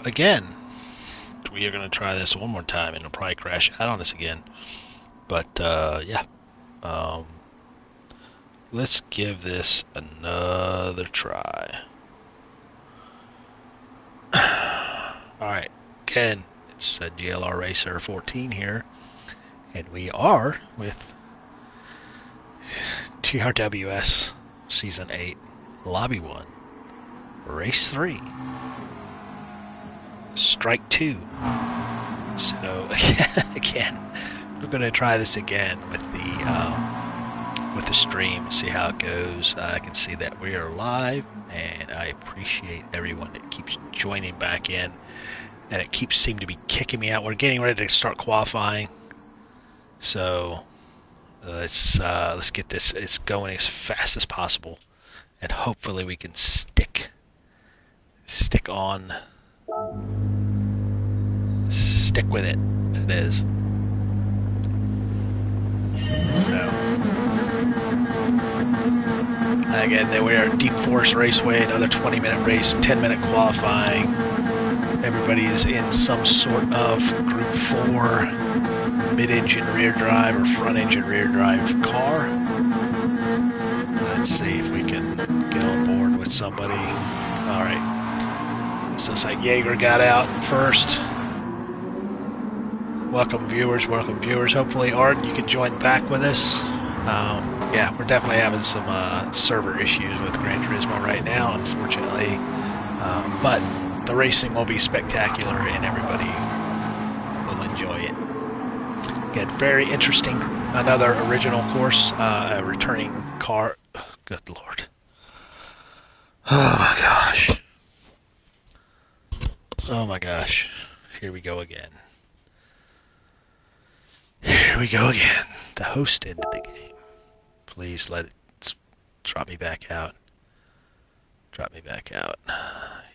again, we are going to try this one more time, and it'll probably crash out on us again. But yeah, let's give this another try. Alright, again, it's a GLR Racer 14 here, and we are with TRWS Season 8, Lobby 1, Race 3, Strike 2. So, again, we're going to try this again with the stream, see how it goes. I can see that we are live, and I appreciate everyone that keeps joining back in, and it keeps seeming to be kicking me out. We're getting ready to start qualifying, so let's get this going as fast as possible, and hopefully we can stick with it. It is. So again, we are at Deep Forest Raceway, another 20-minute race, 10-minute qualifying. Everybody is in some sort of Group 4 mid-engine rear drive or front-engine rear drive car. Let's see if we can get on board with somebody. All right. So it's like Jaeger got out first. Welcome viewers. Hopefully, Art, you can join back with us. Yeah, we're definitely having some server issues with Gran Turismo right now, unfortunately. But the racing will be spectacular, and everybody will enjoy it. Again, very interesting. Another original course, a returning car. Good Lord. Oh my gosh. Oh my gosh. Here we go again. Here we go again. The host ended the game. Please let it drop me back out. Drop me back out.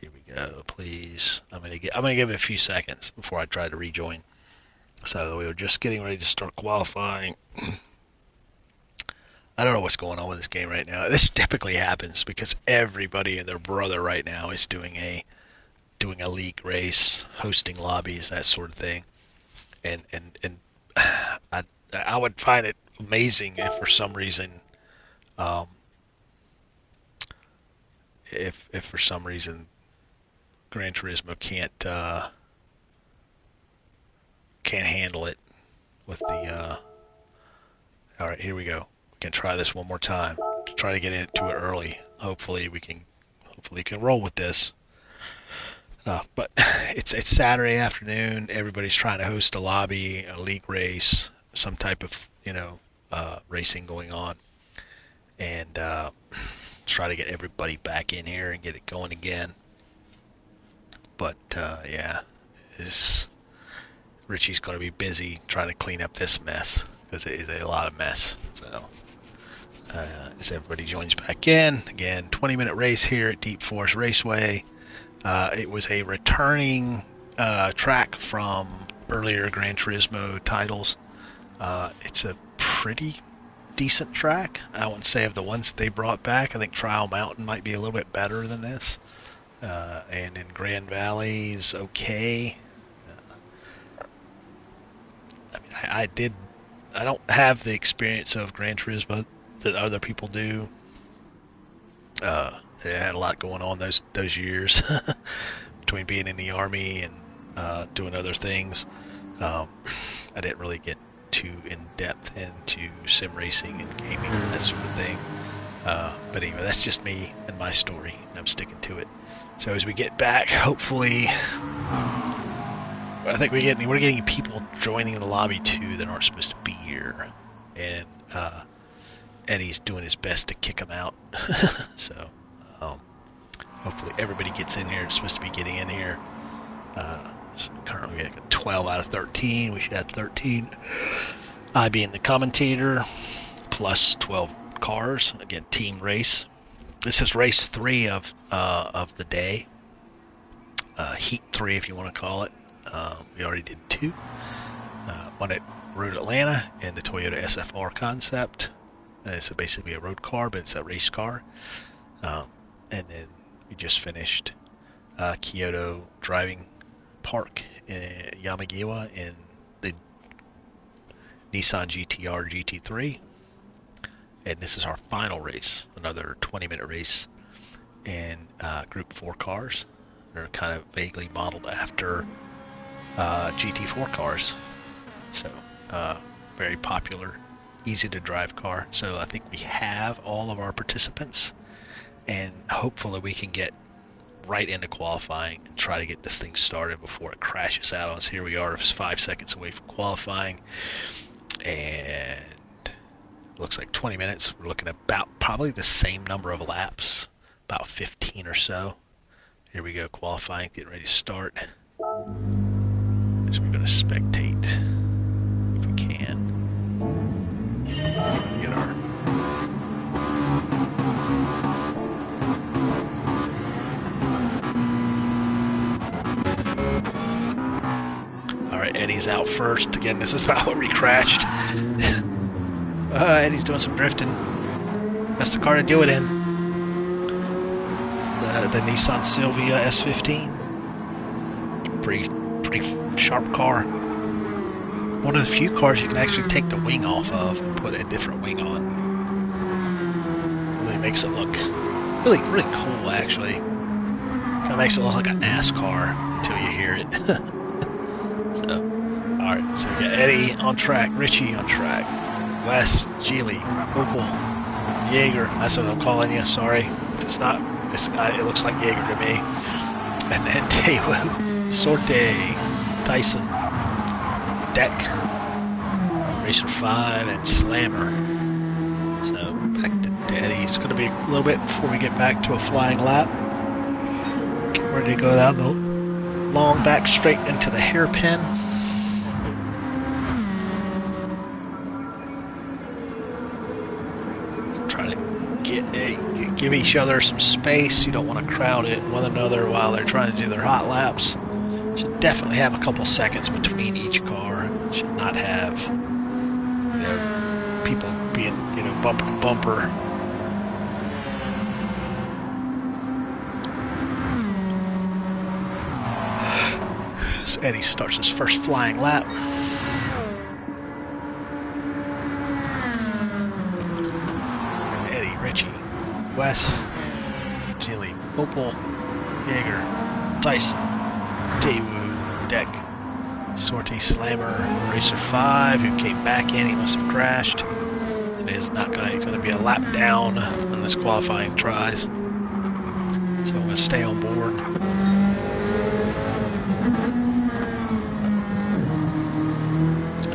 Here we go. Please. I'm gonna give it a few seconds before I try to rejoin. So we were just getting ready to start qualifying. I don't know what's going on with this game right now. This typically happens because everybody and their brother right now is doing a league race, hosting lobbies, that sort of thing. And I would find it amazing if for some reason, if for some reason Gran Turismo can't handle it with the. All right, here we go. We can try this one more time to try to get into it early. Hopefully we can roll with this. But it's Saturday afternoon. Everybody's trying to host a lobby, a league race, some type of racing going on, and try to get everybody back in here and get it going again. But yeah, Richie's going to be busy trying to clean up this mess because it is a lot of mess. So as everybody joins back in, again, 20-minute race here at Deep Forest Raceway. It was a returning track from earlier Gran Turismo titles. It's a pretty decent track. I wouldn't say of the ones that they brought back. I think Trial Mountain might be a little bit better than this. And in Grand Valley's okay. I mean, I don't have the experience of Gran Turismo that other people do. It had a lot going on those years between being in the Army and doing other things. I didn't really get too in-depth into sim racing and gaming and that sort of thing. But anyway, that's just me and my story, and I'm sticking to it. So as we get back, hopefully, I think we're getting people joining the lobby too that aren't supposed to be here, and Eddie's doing his best to kick them out. So hopefully everybody gets in here. It's supposed to be getting in here. So currently we have a 12 out of 13. We should have 13. I being the commentator, plus 12 cars. Again, team race. This is race 3 of the day. Heat 3, if you want to call it. We already did 2. One at Road Atlanta and the Toyota SFR concept. It's basically a road car, but it's a race car. And then we just finished Kyoto driving Park in Yamagiwa in the Nissan GTR GT3. And this is our final race, another 20-minute race in Group 4 cars. They're kind of vaguely modeled after GT4 cars. So, very popular, easy to drive car. So I think we have all of our participants, and hopefully we can get right into qualifying and try to get this thing started before it crashes out on us. Here we are, 5 seconds away from qualifying, and looks like 20 minutes. We're looking at about probably the same number of laps, about 15 or so. Here we go, qualifying, getting ready to start. So we're going to spectate if we can. Get our all right, Eddie's out first. Again, this is about where we crashed. Eddie's doing some drifting. That's the car to do it in. The Nissan Silvia S15. Pretty sharp car. One of the few cars you can actually take the wing off of and put a different wing on. Really makes it look really cool, actually. Kind of makes it look like a NASCAR until you hear it. So, all right. So we got Eddie on track, Richie on track, Wes, Geely, Opel, Jaeger. That's what I'm calling you. Sorry if it's not. It looks like Jaeger to me. And then Daewoo, Sorte, Tyson, Deck, Racer5, and Slammer. So back to Eddie. It's going to be a little bit before we get back to a flying lap. Get ready to go down the long back straight into the hairpin. Try to give each other some space. You don't want to crowd it one another while they're trying to do their hot laps. Should definitely have a couple seconds between each car. Should not have, people being, bumper to bumper. So Eddie starts his first flying lap. And Eddie, Richie, Wes, Geely, Opel, Jaeger, Tyson, Daewoo, Deck, Sortie, Slammer, Racer5, who came back in. He must have crashed. He's going to be a lap down on this qualifying tries. So I'm going to stay on board.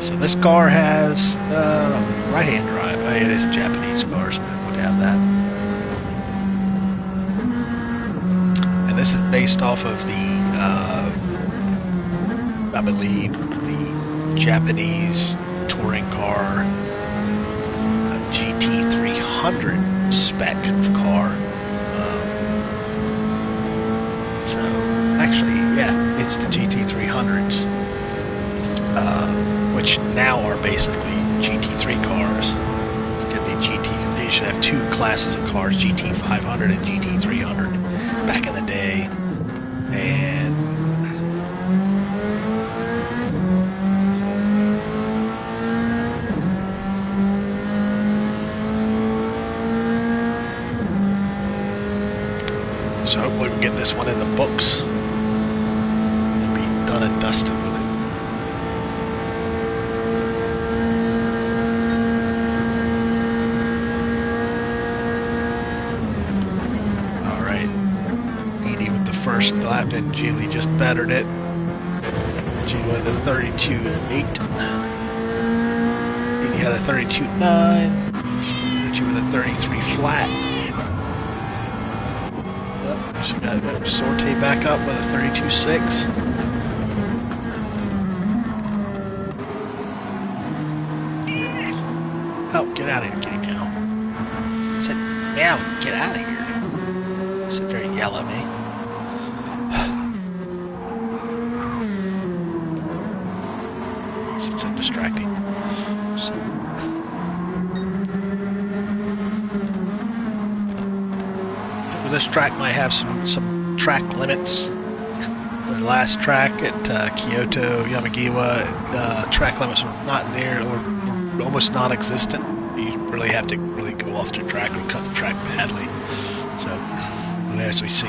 So this car has right-hand drive. It is Japanese cars that would have that. And this is based off of the, I believe, the Japanese touring car GT300 spec of car. So, actually, yeah, it's the GT300s. Which now are basically GT3 cars. It's going to be they should have two classes of cars, GT500 and GT300 back in the day. And so hopefully we get this one in the books and be done and dusted with it. First lap, and Geely just bettered it. Geely with a 32.8. He had a 32.9. Richie with a 33 flat. So got Sorte back up with a 32.6. Oh, get out of here, kitty meow. I said, meow, get out of here. Sit there and yell at me. So distracting. So. This track might have some track limits. last track at Kyoto, Yamagiwa, track limits were not near or almost non-existent. You really have to really go off the track or cut the track badly. So, and as we see,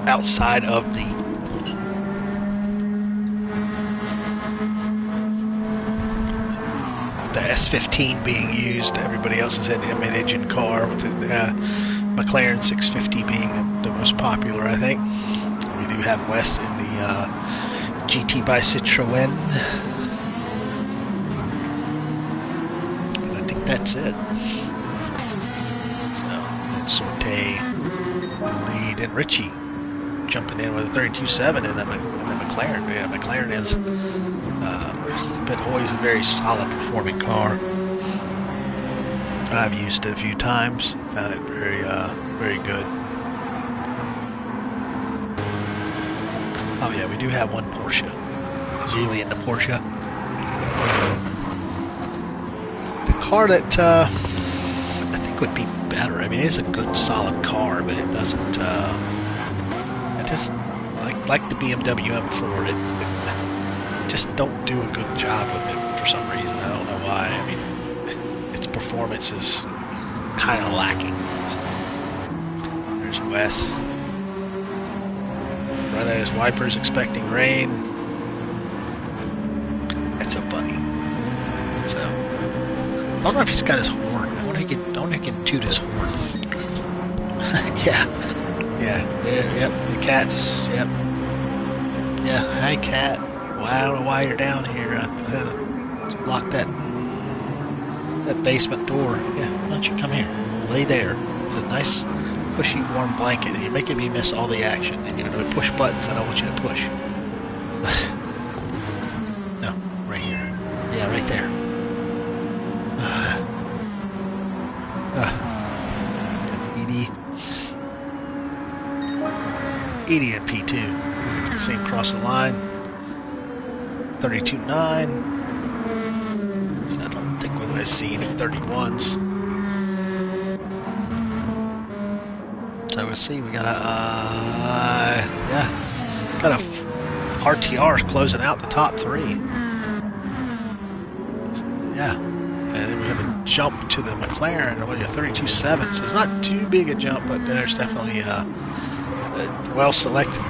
outside of the S15 being used, everybody else is in the mid-engine car, with the McLaren 650 being the most popular, I think. We do have Wes in the GT by Citroën. And I think that's it. So, Sorte the lead, and Richie jumping in with a 32.7 in the McLaren. Yeah, McLaren is been always a very solid performing car. I've used it a few times, found it very good. Oh yeah, we do have one Porsche. Geely in the Porsche. The car that I think would be better. I mean, it's a good, solid car, but it doesn't. It just like the BMW M4. It just don't do a good job with it for some reason. I don't know why. I mean, its performance is kind of lacking. So, there's Wes. Right at his wipers, expecting rain. That's so funny. So, I don't know if he's got his horn. I wonder if he can toot his horn. Yeah. Yep. The cat's. Yep. Yeah. Hi, cat. Well, I don't know why you're down here. I had to lock that basement door. Yeah, why don't you come here? Lay there. It's a nice, cushy, warm blanket, and you're making me miss all the action. And you're going to push buttons I don't want you to push. No, right here. Yeah, right there. Edie and P2. You can see him cross the line. 32.9. So I don't think we're going to see any 31s. So we'll see. We got a RTR closing out the top three. Yeah, and then we have a jump to the McLaren, only a 32.7. So it's not too big a jump, but there's definitely a well-selected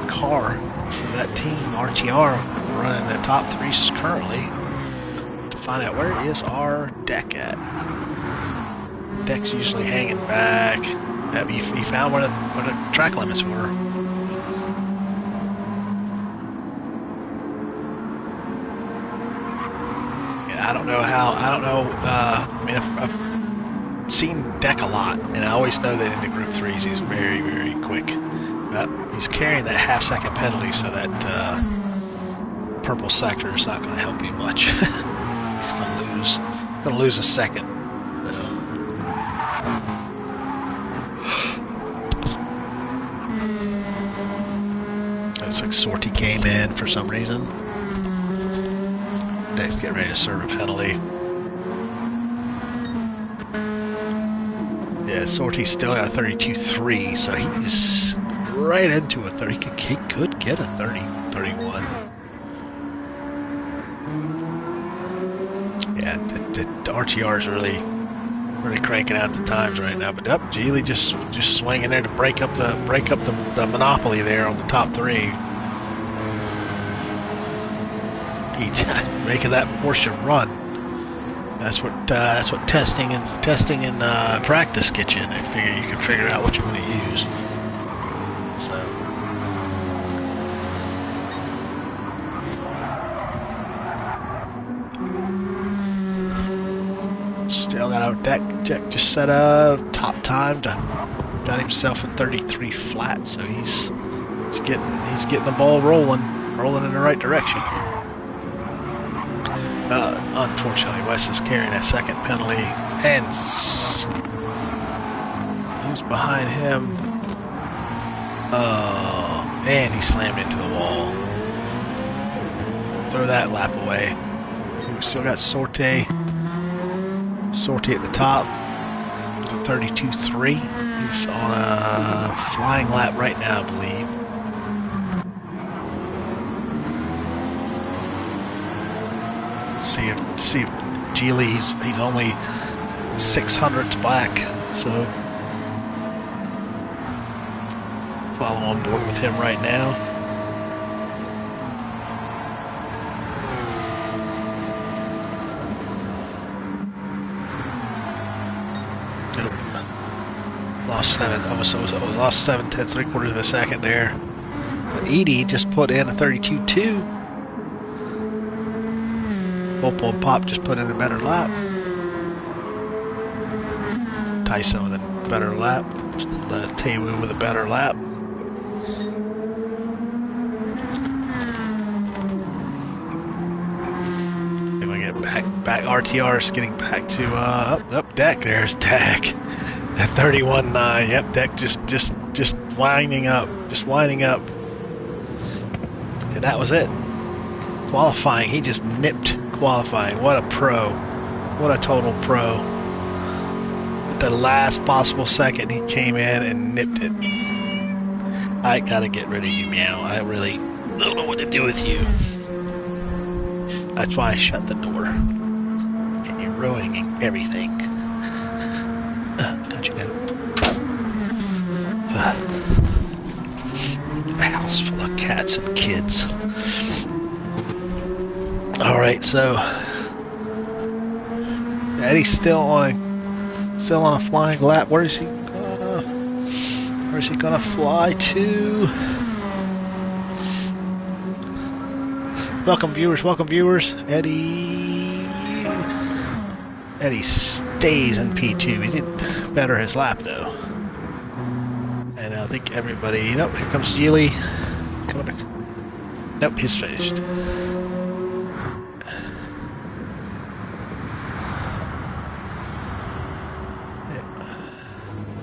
car for that team. RTR running the top three currently. To find out where is our deck at. Deck's usually hanging back. He found where the track limits were. Yeah, I don't know. I mean, I've seen Deck a lot, and I always know that in the Group 3s he's very, very quick. He's carrying that half-second penalty, so that purple sector is not going to help him much. He's going to lose a second. Looks like Sorty came in for some reason. Deck's getting ready to serve a penalty. Yeah, Sorty's still got a 32.3, so he's right into a 30. He could get a 31. Yeah, the RTR is really cranking out the times right now. But Geely just swinging there to break up the monopoly there on the top three. He's making that Porsche run. That's what testing and practice get you. And you can figure out what you want to use. So. Still got our deck just set up, top time got himself a 33 flat, so he's getting the ball rolling in the right direction. Unfortunately, Wes is carrying that second penalty, and who's behind him? And he slammed into the wall. Throw that lap away. We still got Sorte at the top, 32.3. He's on a flying lap right now, I believe. See if Geely, he's only 600ths back, so follow on board with him right now. Lost 7/10, 3/4 of a second there. But Edie just put in a 32.2. Opal and Pop just put in a better lap. Tyson with a better lap. Taewoo with a better lap. Then we get back. RTR's getting back to up deck. There's Deck. At 31.9. Yep, Deck just winding up, and that was it. Qualifying, he just nipped qualifying. What a pro! What a total pro! At the last possible second, he came in and nipped it. I gotta get rid of you, Meow. I really don't know what to do with you. That's why I shut the door. And you're ruining everything. Got you now. A house full of cats and kids. Alright, so Eddie's still on a flying lap. Where is he gonna fly to? Welcome viewers. Eddie stays in P2. He did better his lap though. And I think everybody, nope, here comes Geely. Nope, he's finished.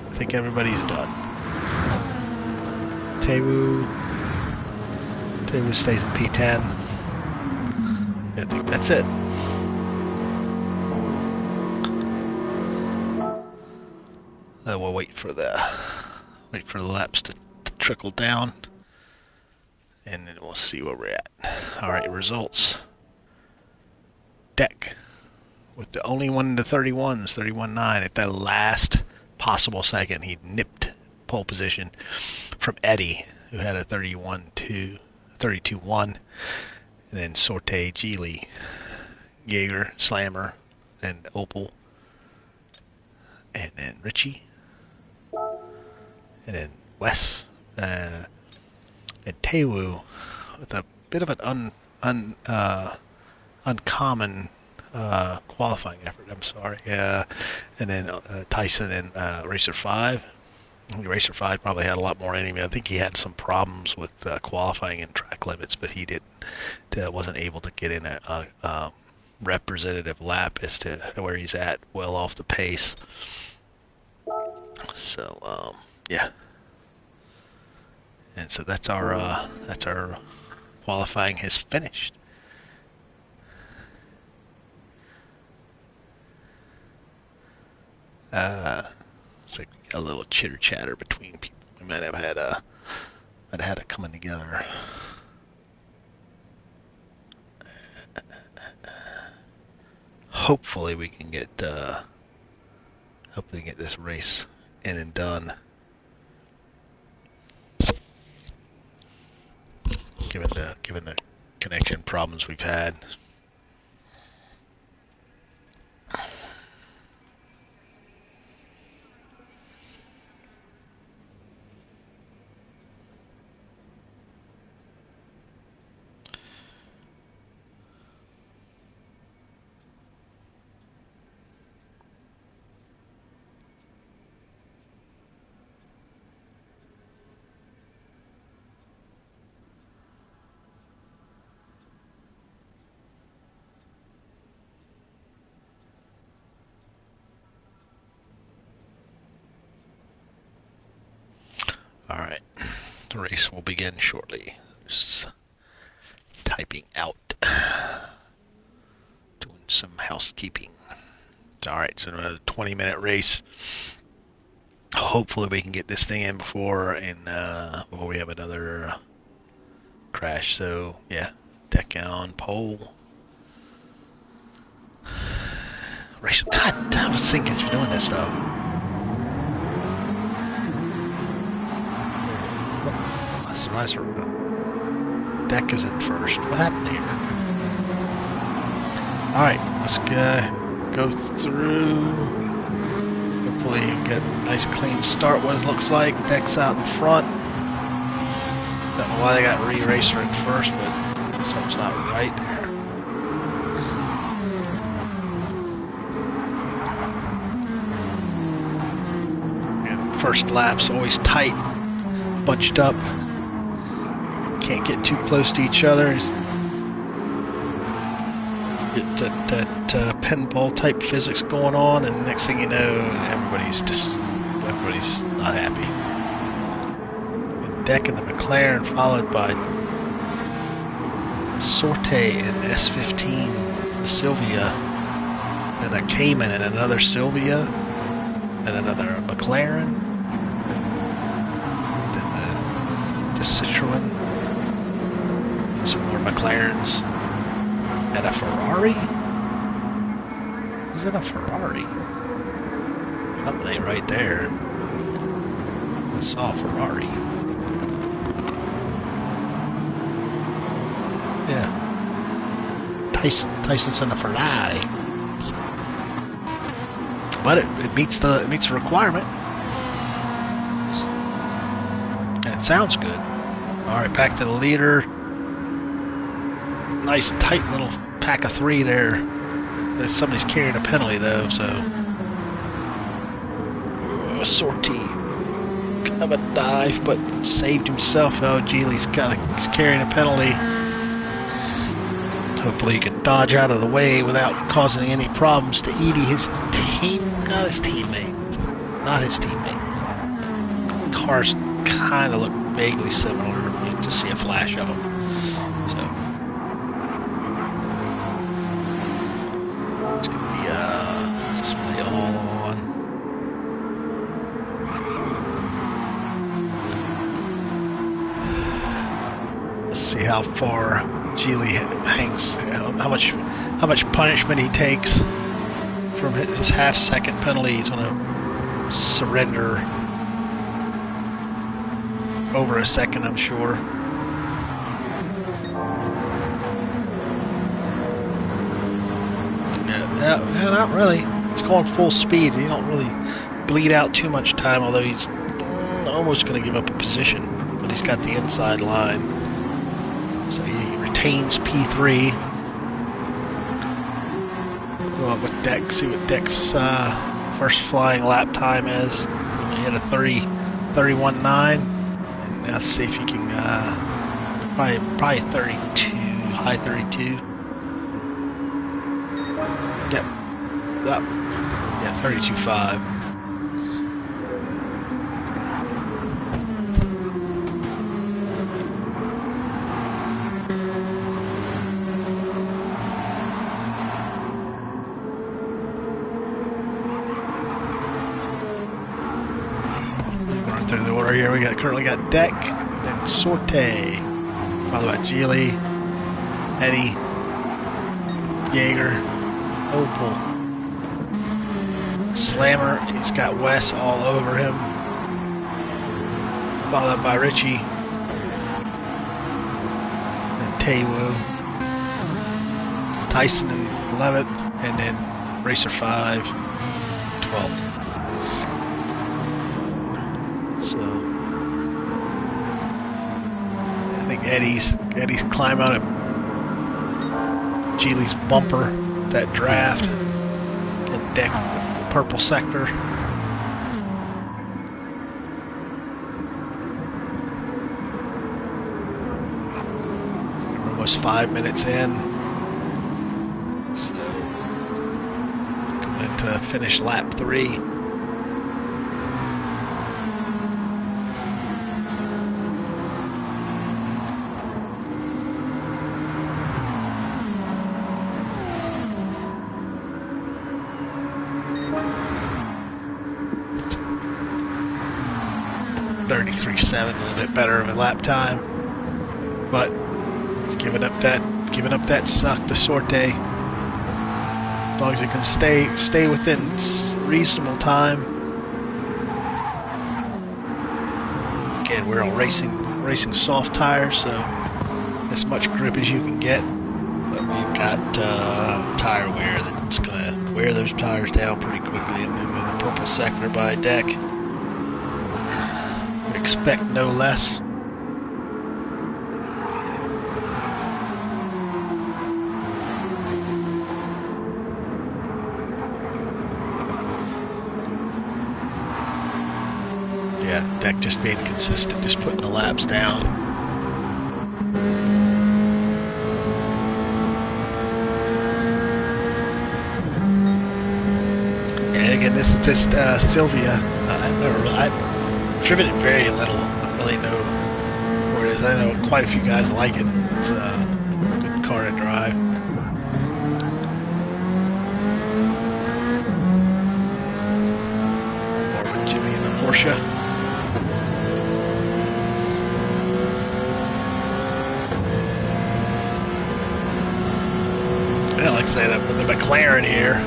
I think everybody's done. Taewoo stays in P10. I think that's it. We'll wait for the laps to trickle down, and then we'll see where we're at. All right, results. Deck with the only one in the 31s, 31.9 at the last possible second. He nipped pole position from Eddie, who had a 32.1, and then Sorte, Geely, Jaeger, Slammer, and Opal, and then Richie. And then Wes and Taewoo with a bit of an uncommon qualifying effort. I'm sorry. And then Tyson and Racer 5. Racer 5 probably had a lot more in him. I think he had some problems with qualifying in track limits, but he wasn't able to get in a representative lap as to where he's at, well off the pace. So yeah, and so that's our qualifying has finished. It's like a little chitter chatter between people. We might have had a coming together. Hopefully we can get this race in and done. Given the connection problems we've had. Alright, the race will begin shortly. Just typing out, doing some housekeeping. Alright, so another 20-minute race. hopefully we can get this thing in before we have another crash. So yeah, deck on pole. Race. God, I was thinking you're doing this though. That's deck is in first. What happened here? All right, let's go through. Hopefully get a nice clean start. What it looks like. Deck's out in front. Don't know why they got Racer in first, but something's not right there. And first lap's always tight, bunched up. Can't get too close to each other. Get that pinball type physics going on, and next thing you know, everybody's not happy. The deck in the McLaren, followed by Sorte and S15, the Sylvia, and a Cayman and another Sylvia, and another McLaren, then the Citroen, and some more McLarens. And a Ferrari? Is that a Ferrari? Something ain't right there. I saw a Ferrari. Yeah. Tyson's in a Ferrari. But it meets the requirement. And it sounds good. Alright, back to the leader. Nice tight little pack of three there. Somebody's carrying a penalty though, so Sortie kind of a dive, but saved himself. Oh, Geely's he's carrying a penalty. Hopefully he can dodge out of the way without causing any problems to Edie, his teammate. Cars kind of look vaguely similar. You can just see a flash of them. So. Display all on. Let's see how far Geely hangs, how much punishment he takes from his half-second penalty. He's going to surrender over a second, I'm sure. Yeah, not really. It's going full speed. You don't really bleed out too much time, although he's almost going to give up a position. But he's got the inside line. So he retains P3. Go up with Deck, see what Deck's first flying lap time is. He had a 31.9. And let's see if he can, probably 32, high 32. Yep. Yeah, 32.5. Going through the order here, we currently got Deck, then Sorte, followed by Geely, Eddie, Jaeger, Opal, Slammer. He's got Wes all over him, followed by Richie and Taewoo, Tyson in 11th, and then Racer 5 12th. So I think Eddie's climbing out of Geely's bumper, that draft, and Deck the purple sector. We're almost 5 minutes in, so coming to finish lap 3. 6:37, a little bit better of a lap time, but it's giving up that suck, the Sorte. As long as it can stay within reasonable time. Again, we're on racing soft tires, so as much grip as you can get. But we've got tire wear that's going to wear those tires down pretty quickly, and moving the purple sector by deck. Expect no less. Yeah, deck just being consistent, just putting the laps down. And again, this is just Sylvia. I've driven it very little. I don't really know where it is. I know quite a few guys like it. It's a good car to drive. More with Jimmy in the Porsche. I like to say that with the McLaren here.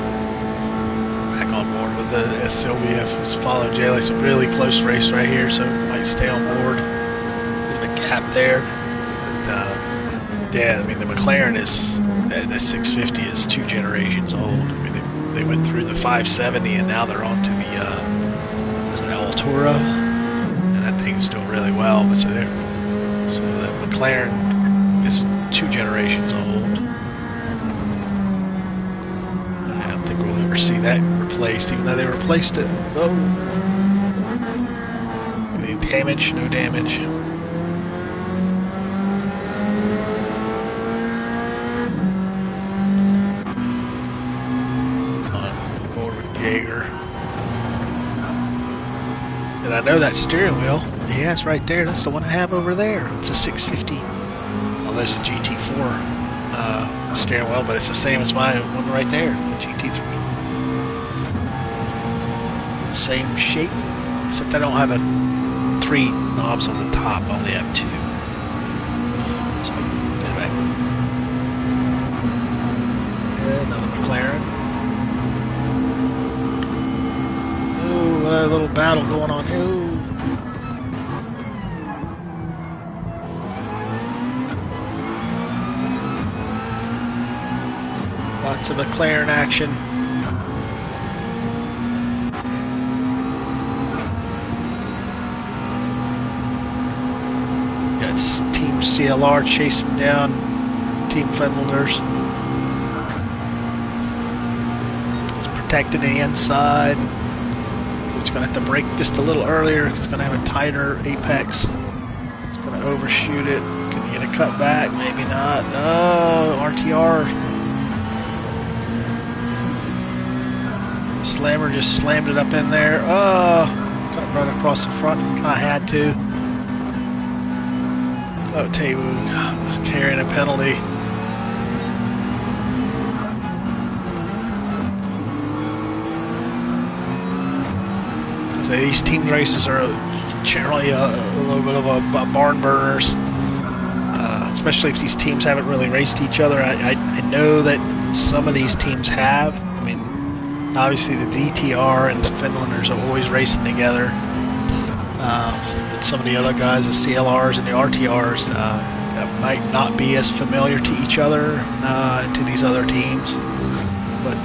On board with the Sylvia. Let's follow Jay. It's a really close race right here, so might stay on board. There's a gap there. But, yeah, I mean, the McLaren is, the 650 is 2 generations old. I mean, they went through the 570 and now they're on to the Altura, and that thing's doing really well. But so that McLaren is 2 generations old. I don't think we'll ever see that replaced, even though they replaced it. Oh, any damage? No damage. On board with Jaeger. And I know that steering wheel. Yeah, it's right there. That's the one I have over there. It's a 650. Although it's a GT4 steering wheel, but it's the same as my one right there, the GT3. Same shape, except I don't have 3 knobs on the top. I only have 2. So anyway, another McLaren. Oh, a little battle going on here. Ooh. Lots of McLaren action. Team CLR chasing down Team Finlanders. It's protecting the inside. It's going to have to brake just a little earlier. It's going to have a tighter apex. It's going to overshoot it. Can you get a cut back? Maybe not. Oh, RTR. Slammer just slammed it up in there. Oh, got run across the front. Kind of had to. Oh, Taewoong carrying a penalty. So these team races are generally a little bit of a barn burners, especially if these teams haven't really raced each other. I know that some of these teams have. I mean, obviously the DTR and the Finlanders are always racing together. Some of the other guys, the CLRs and the RTRs, might not be as familiar to each other, to these other teams, but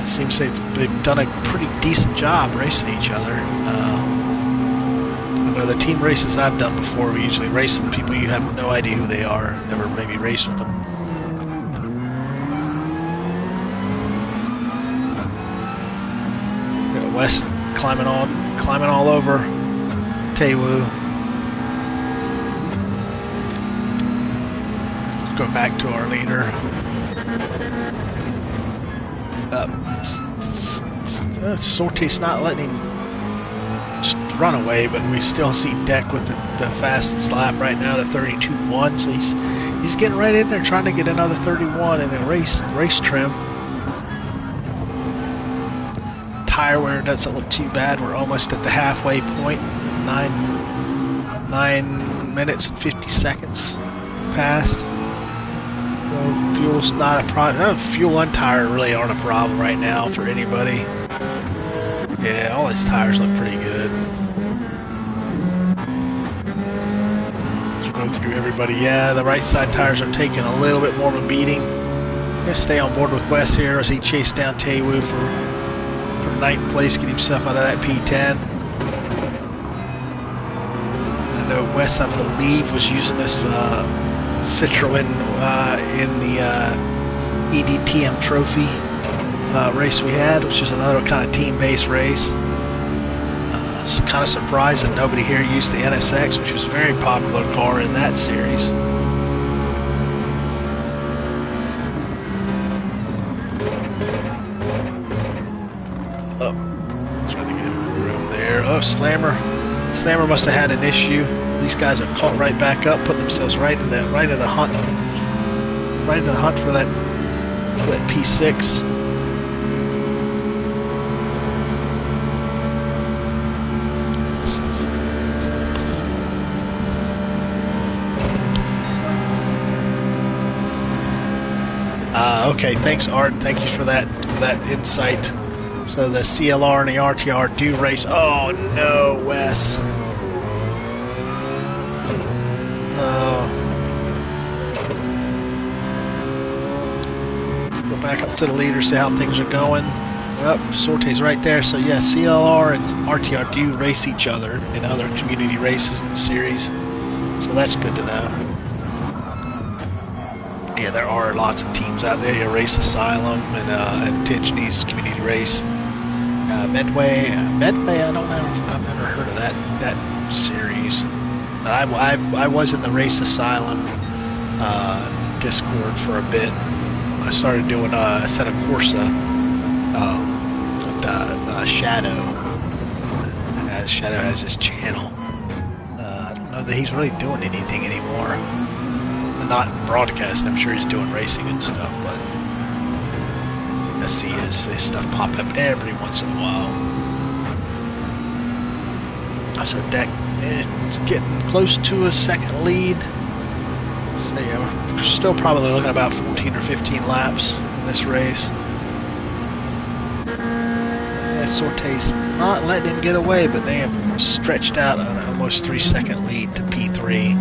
it seems they've done a pretty decent job racing each other. I know the team races I've done before, we usually race with people you have no idea who they are, never maybe raced with them. West climbing all over Taewoong. Go back to our leader. Sorte's not letting him just run away, but we still see Deck with the fastest lap right now to 32.1. So he's getting right in there trying to get another 31 in a race trim. Tire wear doesn't look too bad. We're almost at the halfway point. 9 minutes and 50 seconds passed. So fuel's not a problem. Fuel and tire really aren't a problem right now for anybody. Yeah, all these tires look pretty good. Let's go through everybody. Yeah, the right side tires are taking a little bit more of a beating. Gonna stay on board with Wes here as he chased down Taewoo for 9th place, get himself out of that P10. I know Wes, I believe, was using this Citroen in the EDTM trophy race we had, which is another kind of team-based race. Kind of surprised that nobody here used the NSX, which was a very popular car in that series. Oh, Slammer must have had an issue. These guys are caught right back up, put themselves right in the hunt for that P6. Okay, thanks Art. Thank you for that insight. So the CLR and the RTR do race. Oh no, Wes. Go back up to the leader, see how things are going. Sorte's right there. So yeah, CLR and RTR do race each other in other community races in the series. So that's good to know. Yeah, there are lots of teams out there. Race Asylum and Titchney's community race. Medway, I don't know. I've never heard of that series. But I was in the Race Asylum Discord for a bit. I started doing a set of Corsa with Shadow. Shadow has his channel. I don't know that he's really doing anything anymore. Not broadcasting. I'm sure he's doing racing and stuff, but I see his stuff pop up every once in a while. So that is getting close to a second lead. So yeah, we're still probably looking at about 14 or 15 laps in this race. Yeah, Sorte's not letting him get away, but they have stretched out an almost 3-second lead to P3.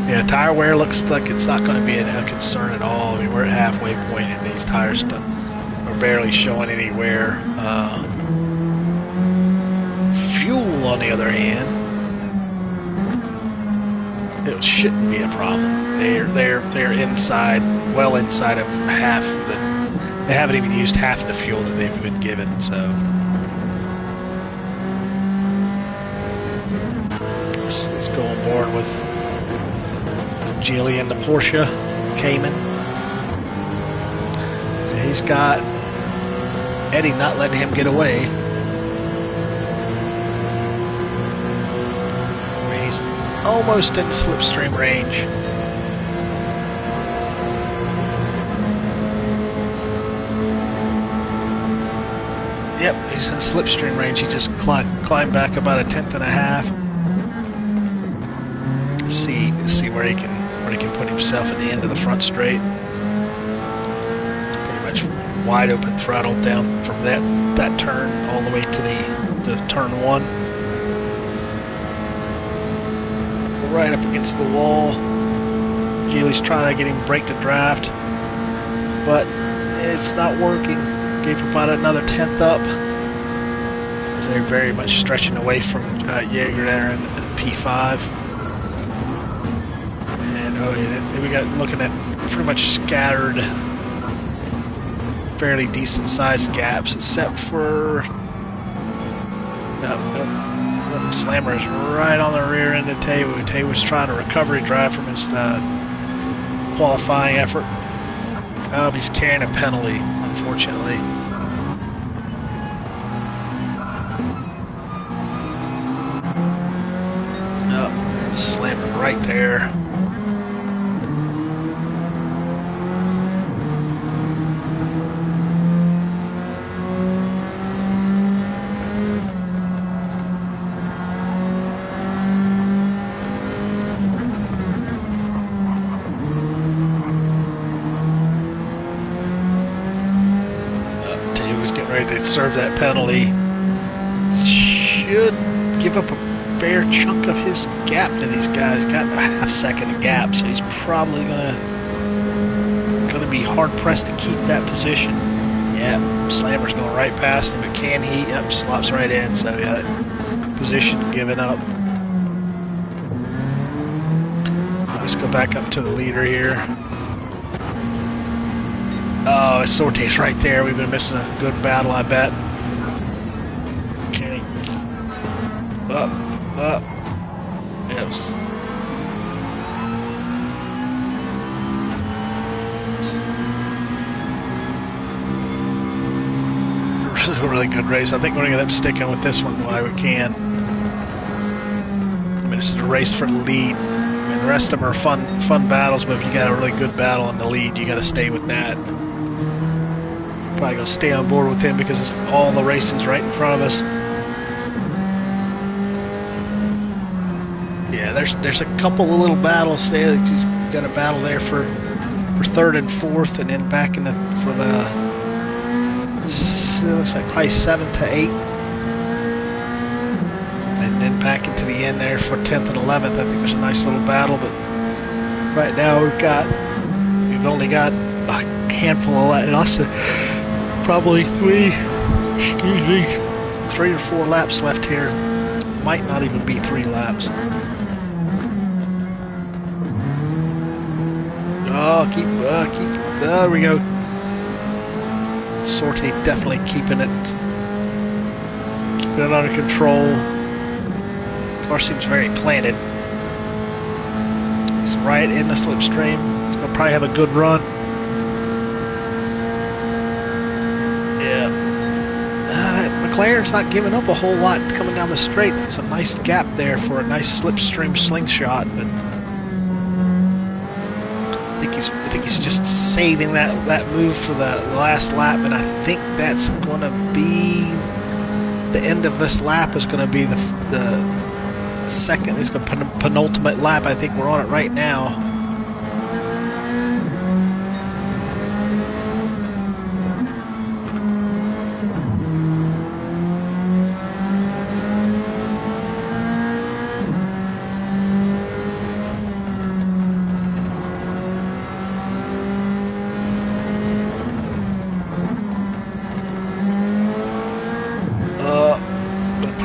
Yeah, tire wear looks like it's not going to be a concern at all. I mean, we're at halfway point and these tires are barely showing any wear. Fuel, on the other hand, it shouldn't be a problem. They're inside, well inside of half the. They haven't even used half the fuel that they've been given, so. Let's go on board with Geely and the Porsche Cayman. He's got Eddie not letting him get away. He's almost in slipstream range. Yep, he's in slipstream range. He just climbed back about a 1/10 and a half. See where he can put himself at the end of the front straight. Pretty much wide open throttle down from that turn all the way to the turn 1. Right up against the wall. Geely's trying to get him brake to draft, but it's not working. Gave about another 1/10 up. So they're very much stretching away from Jaeger there in P5. We got looking at pretty much scattered, fairly decent sized gaps, except for Slammer is right on the rear end of Taewoo. Taewoo's trying to recovery drive from his qualifying effort. He's carrying a penalty, unfortunately. Slammer right there. deserve that penalty. Should give up a fair chunk of his gap to these guys. Got a half-second gap, so he's probably gonna be hard pressed to keep that position. Yeah, Slammer's going right past him, but can he? Yep, slops right in. So yeah, position given up. Let's go back up to the leader here. Oh, Sorte's right there. We've been missing a good battle, I bet. Okay. Up. Yes. This is a really good race. I think we're going to end up sticking with this one while we can. I mean, this is a race for the lead. I mean, the rest of them are fun battles, but if you got a really good battle in the lead, you got to stay with that. Probably going to stay on board with him because it's all the racing's right in front of us. Yeah, there's a couple of little battles there. He's got a battle there for third and fourth, and then back in for the it looks like probably 7 to 8, and then back into the end there for 10th and 11th. I think there's a nice little battle, but right now we've only got a handful of laps, probably 3 or 4 laps left here. Might not even be 3 laps. Oh, there we go. Sorte definitely keeping it under control. Car seems very planted. He's right in the slipstream. He's gonna probably have a good run. Yeah. McLaren's not giving up a whole lot coming down the straight. That's a nice gap there for a nice slipstream slingshot, but I think he's just saving that move for the last lap, and I think that's going to be the end of this lap. Is going to be the second. It's going to be penultimate lap. I think we're on it right now.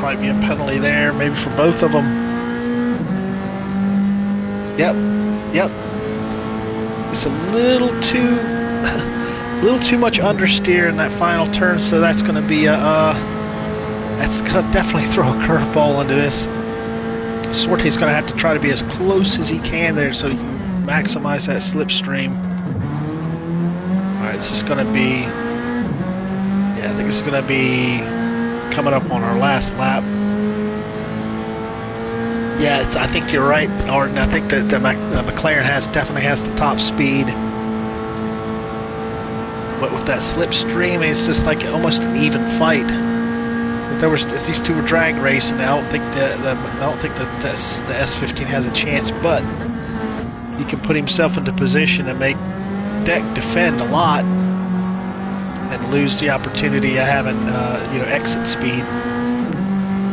Be a penalty there, maybe for both of them. Yep. It's a little too much understeer in that final turn, so that's going to be that's going to definitely throw a curveball into this. Sorte's going to have to try to be as close as he can there, so he can maximize that slipstream. All right, this is going to be. Yeah, I think it's going to be coming up on our last lap. Yeah, I think you're right, Arden. I think that McLaren definitely has the top speed, but with that slipstream, it's just like almost an even fight. If these two were drag racing, I don't think that the S15 has a chance. But he can put himself into position and make Deck defend a lot, and lose the opportunity of having exit speed,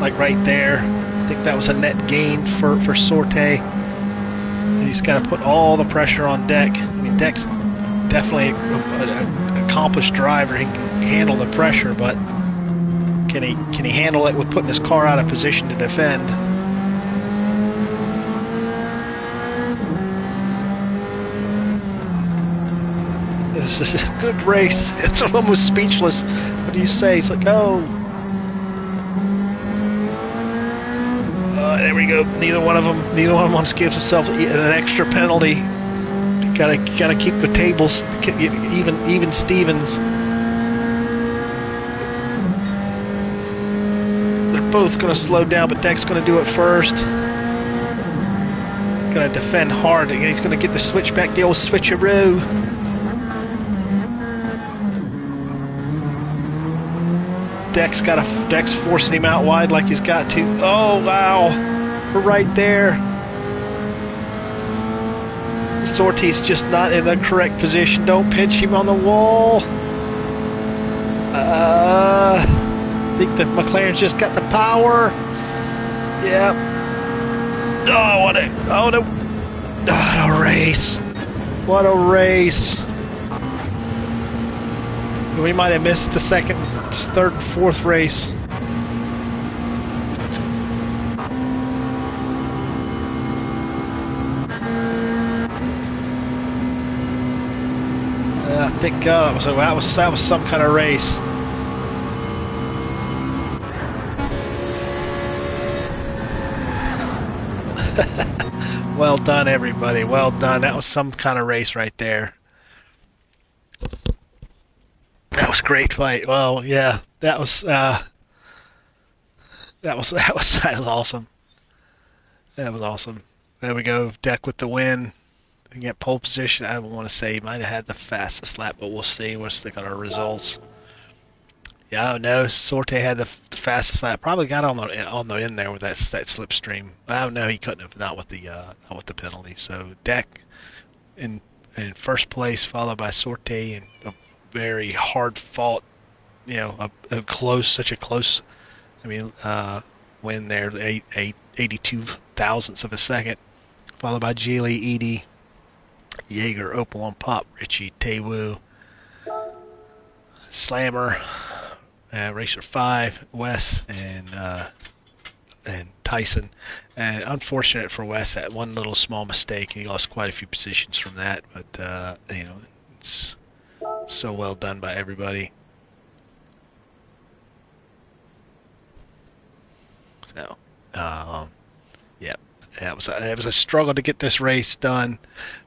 like right there. I think that was a net gain for Sorte. And he's got to put all the pressure on Deck. I mean, Deck's definitely an accomplished driver. He can handle the pressure, but can he handle it with putting his car out of position to defend? This is a good race. It's almost speechless. What do you say? It's like, oh. There we go. Neither one of them wants to give himself an extra penalty. Gotta keep the tables even Stevens. They're both gonna slow down, but Deck's gonna do it first. Gonna defend hard. He's gonna get the switchback, the old switcheroo. Deck's forcing him out wide like he's got to. Oh wow, we're right there. Sorte's just not in the correct position. Don't pinch him on the wall. I think the McLaren's just got the power. Yep. Oh, what a race. What a race. We might have missed the second, third, and fourth race. I think so that was some kind of race. Well done, everybody. Well done. That was some kind of race right there. That was a great fight. Well, yeah, that was awesome. That was awesome. There we go. Deck with the win. We get pole position. I want to say he might have had the fastest lap, but we'll see once they got our results. Yeah, no, Sorte had the fastest lap. Probably got on the end there with that slipstream. Oh no, he couldn't have, not with the penalty. So Deck in first place, followed by Sorte, and a very hard fought, such a close. Win there, 82 thousandths of a second, followed by Geely, Edie, Jaeger, Opel on Pop, Richie, Taewoo, Slammer, Racer 5, Wes, and Tyson. And unfortunate for Wes, that one little small mistake, he lost quite a few positions from that, but it's so well done by everybody. So, yeah, it was a struggle to get this race done,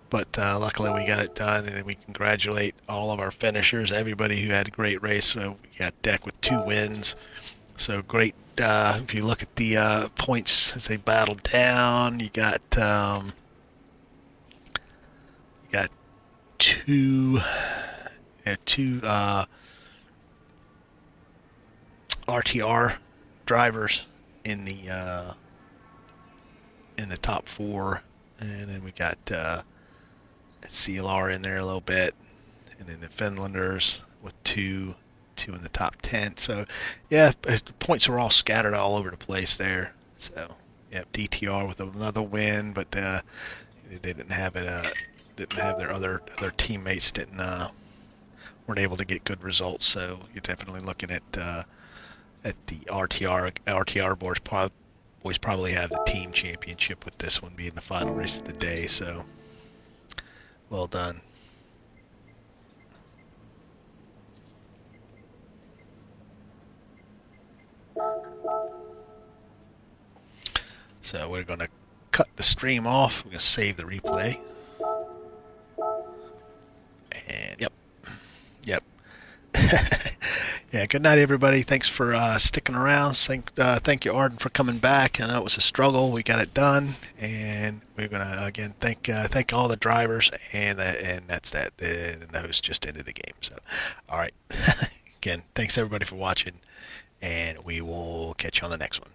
but luckily we got it done, and we congratulate all of our finishers, everybody who had a great race. So we got Deck with 2 wins. So great. If you look at the points as they battled down, you got two RTR drivers in the top 4, and then we got CLR in there a little bit, and then the Finlanders with two in the top 10. So yeah, the points were all scattered all over the place there. So yeah, DTR with another win, but they didn't have it. Didn't have their other teammates weren't able to get good results. So you're definitely looking at the RTR boys probably have the team championship, with this one being the final race of the day. So well done. So we're going to cut the stream off. We're going to save the replay. And yep. Yeah, good night, everybody. Thanks for sticking around. Thank you, Arden, for coming back. I know it was a struggle. We got it done, and we're gonna again thank all the drivers, and that's that. And the host just ended the game. So, all right. Again, thanks everybody for watching, and we will catch you on the next one.